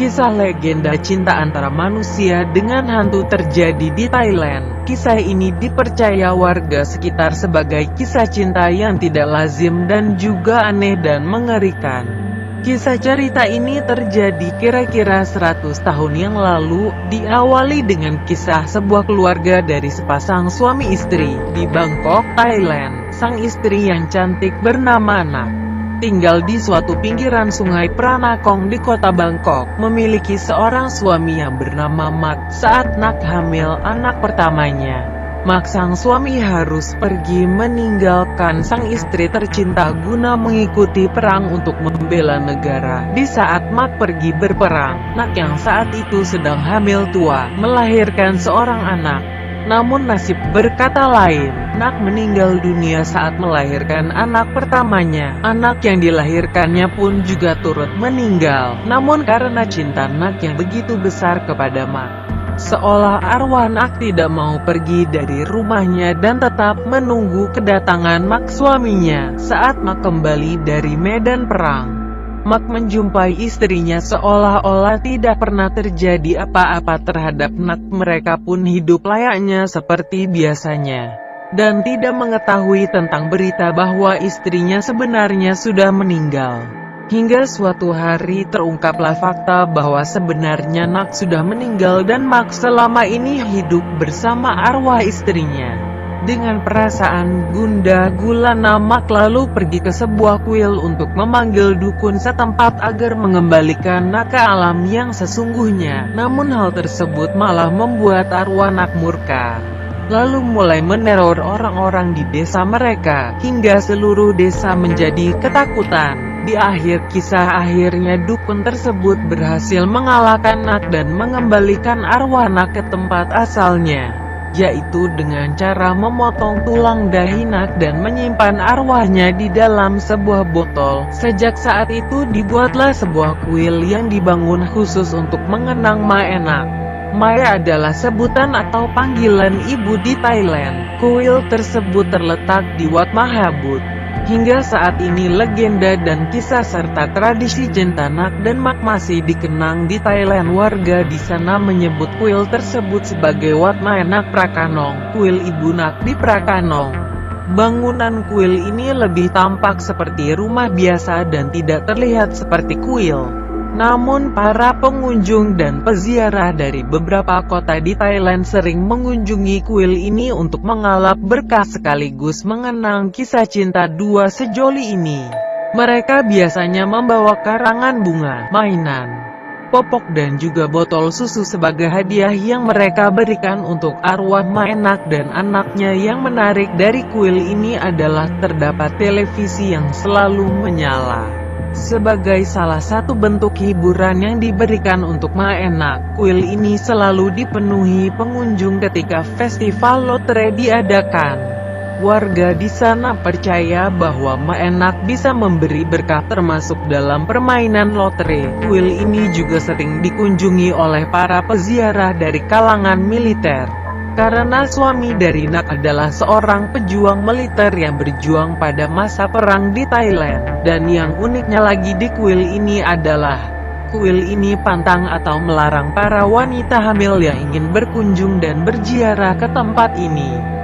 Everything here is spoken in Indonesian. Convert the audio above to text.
Kisah legenda cinta antara manusia dengan hantu terjadi di Thailand. Kisah ini dipercaya warga sekitar sebagai kisah cinta yang tidak lazim dan juga aneh dan mengerikan. Kisah cerita ini terjadi kira-kira 100 tahun yang lalu, diawali dengan kisah sebuah keluarga dari sepasang suami istri di Bangkok, Thailand. Sang istri yang cantik bernama Nak tinggal di suatu pinggiran sungai Pranakong di kota Bangkok, memiliki seorang suami yang bernama Mak. Saat Nak hamil anak pertamanya, Mak sang suami harus pergi meninggalkan sang istri tercinta guna mengikuti perang untuk membela negara. Di saat Mak pergi berperang, Nak yang saat itu sedang hamil tua, melahirkan seorang anak. Namun nasib berkata lain, Nak meninggal dunia saat melahirkan anak pertamanya. Anak yang dilahirkannya pun juga turut meninggal. Namun karena cinta Nak yang begitu besar kepada Mak, seolah arwah Nak tidak mau pergi dari rumahnya dan tetap menunggu kedatangan Mak suaminya. Saat Mak kembali dari medan perang, Mak menjumpai istrinya seolah-olah tidak pernah terjadi apa-apa terhadap Nak. Mereka pun hidup layaknya seperti biasanya, dan tidak mengetahui tentang berita bahwa istrinya sebenarnya sudah meninggal. Hingga suatu hari terungkaplah fakta bahwa sebenarnya Nak sudah meninggal dan Mak selama ini hidup bersama arwah istrinya. Dengan perasaan gundah gulana, Mak lalu pergi ke sebuah kuil untuk memanggil dukun setempat agar mengembalikan Nak ke alam yang sesungguhnya. Namun hal tersebut malah membuat arwah Nak murka, lalu mulai meneror orang-orang di desa mereka, hingga seluruh desa menjadi ketakutan. Di akhir kisah, akhirnya dukun tersebut berhasil mengalahkan Nak dan mengembalikan arwah Nak ke tempat asalnya, yaitu dengan cara memotong tulang dahi Nak dan menyimpan arwahnya di dalam sebuah botol. Sejak saat itu dibuatlah sebuah kuil yang dibangun khusus untuk mengenang Mae Nak. Mae adalah sebutan atau panggilan ibu di Thailand. Kuil tersebut terletak di Wat Mahabut. Hingga saat ini legenda dan kisah serta tradisi cinta Nak dan Mak masih dikenang di Thailand. Warga di sana menyebut kuil tersebut sebagai Wat Mae Nak Prakanong, kuil ibu Nak di Prakanong. Bangunan kuil ini lebih tampak seperti rumah biasa dan tidak terlihat seperti kuil. Namun para pengunjung dan peziarah dari beberapa kota di Thailand sering mengunjungi kuil ini untuk mengalap berkah sekaligus mengenang kisah cinta dua sejoli ini. Mereka biasanya membawa karangan bunga, mainan, popok dan juga botol susu sebagai hadiah yang mereka berikan untuk arwah Mae Nak dan anaknya. Yang menarik dari kuil ini adalah terdapat televisi yang selalu menyala sebagai salah satu bentuk hiburan yang diberikan untuk Mae Nak. Kuil ini selalu dipenuhi pengunjung ketika festival lotre diadakan. Warga di sana percaya bahwa Mae Nak bisa memberi berkah termasuk dalam permainan lotre. Kuil ini juga sering dikunjungi oleh para peziarah dari kalangan militer, karena suami dari Nak adalah seorang pejuang militer yang berjuang pada masa perang di Thailand. Dan yang uniknya lagi di kuil ini adalah, kuil ini pantang atau melarang para wanita hamil yang ingin berkunjung dan berziarah ke tempat ini.